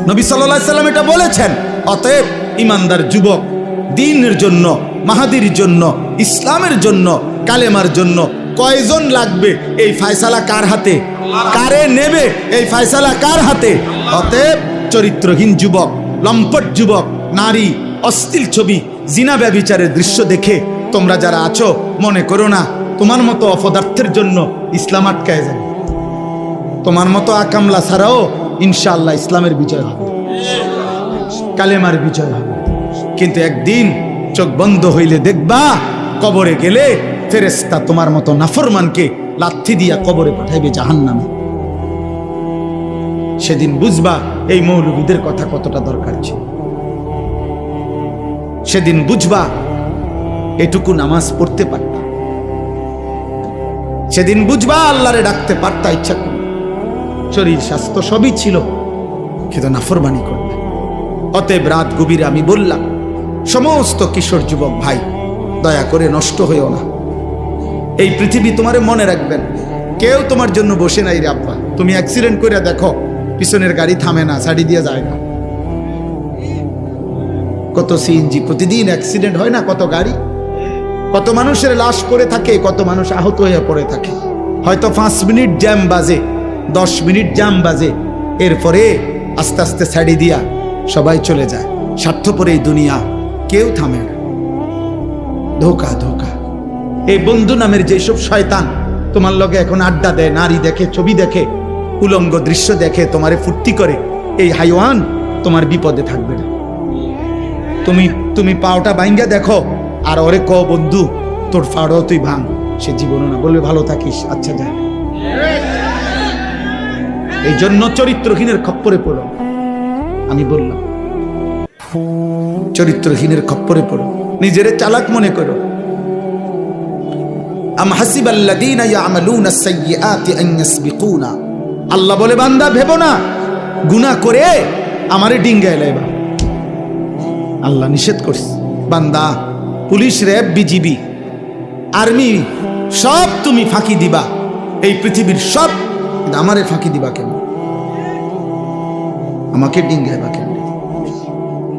নবী সাল্লাল্লাহু আলাইহি সাল্লাম এটা বলেছেন। অতএব ইমানদার যুবক দ্বীনের জন্য, মাহাদির জন্য, ইসলামের জন্য, কালেমার জন্য কয়জন লাগবে এই ফয়সালা কার হাতে? কারে নেবে এই ফয়সালা কার হাতে? অতএব চরিত্রহীন যুবক, লম্পট যুবক, নারী, অশ্লীল ছবি, জিনা ব্যভিচারের দৃশ্য দেখে তোমরা যারা আছো মনে করো না তোমার মতো অপদার্থের জন্য ইসলাম আটকায় যাবে। তোমার মতো আকামলা ছাড়াও ইনশাআল্লাহ ইসলামের বিজয় হবে, কালেমার বিজয় হবে। কিন্তু একদিন চোখ বন্ধ হইলে দেখবা কবরে গেলে ফেরেশতা তোমার মতো নাফরমানকে লাথি দিয়া কবরে পাঠাইবে জাহান্নামে। সেদিন বুঝবা এই মৌলবীদের কথা কতটা দরকার ছিল। সেদিন বুঝবা এটুকু নামাজ পড়তে পারতা। সেদিন বুঝবা আল্লাহরে ডাকতে পারতা ইচ্ছা করে। শরীর স্বাস্থ্য সবই ছিল, কিন্তু নাফরমানি করবে। অতএব রাত গভীরে আমি বললাম সমস্ত কিশোর যুবক ভাই, দয়া করে নষ্ট হইও না। এই পৃথিবী তোমারে মনে রাখবেন, কেউ তোমার জন্য বসে নাই রে আব্বা। তুমি অ্যাক্সিডেন্ট করে দেখো, পিছনের গাড়ি থামে না, ছাড়ি দিয়ে যায় না। কত সিএনজি প্রতিদিন অ্যাক্সিডেন্ট হয় না, কত গাড়ি, কত মানুষের লাশ পড়ে থাকে, কত মানুষ আহত হয়ে পড়ে থাকে। হয়তো 5 মিনিট জ্যাম বাজে, 10 মিনিট জ্যাম বাজে, এরপরে আস্তে আস্তে ছাড়ি দিয়া সবাই চলে যায়। স্বার্থপর এই দুনিয়া, কেউ থামে না। ধোকা ধোকা। এই বন্ধু নামের যেসব শয়তান তোমার লগে এখন আড্ডা দেয়, নারী দেখে, ছবি দেখে, উলঙ্গ দৃশ্য দেখে, তোমারে ফুর্তি করে, এই হাইওয়ান তোমার বিপদে থাকবে না। তুমি পাওটা ভাঙ্গা দেখো আর ওরে ক বন্ধু তোর ফাড়ও তুই ভাঙ, সে জীবনও না বলবে ভালো থাকিস, আচ্ছা যা। এই জন্য চরিত্রহীনের খপ্পরে পড়ো। আমি বললাম চরিত্রহীনের খপ্পরে পড়ো, নিজেরে চালাক মনে করো। আম হাসিবাল্লাযীনা ইয়ামালুনা সাইয়্যাতি আন ইয়াসবিকুনা, আল্লাহ বলে বান্দা ভেবো না গুনাহ করে আমারে ডিঙ্গায় লাইবা। আল্লাহ নিষেধ করছে, বান্দা পুলিশ, র্যাব, বিজিবি, আর্মি সব তুমি ফাঁকি দিবা, এই পৃথিবীর সব, আমারে ফাঁকি দিবা কেন? আমাকে ডিঙ্গাইবা কেন?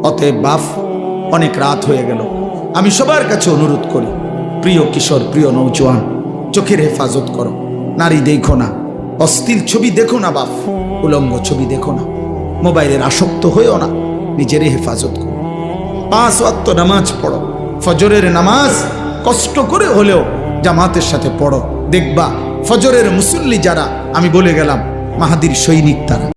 অতএব বাপ, অনেক রাত হয়ে গেল। আমি সবার কাছে অনুরোধ করি, প্রিয় কিশোর, প্রিয় নৌজওয়ান, চোখের হেফাজত করো। নারী দেখো না, অশ্লীল ছবি দেখো না বাপ, উলঙ্গ ছবি দেখো না, মোবাইলের আসক্ত হয়েও না, নিজের হেফাজত করো। 5 ওয়াক্ত নামাজ পড়ো, ফজরের নামাজ কষ্ট করে হলেও জামাতের সাথে পড়ো। দেখবা ফজরের মুসল্লি যারা, আমি বলে গেলাম মাহাদির সৈনিক তারা।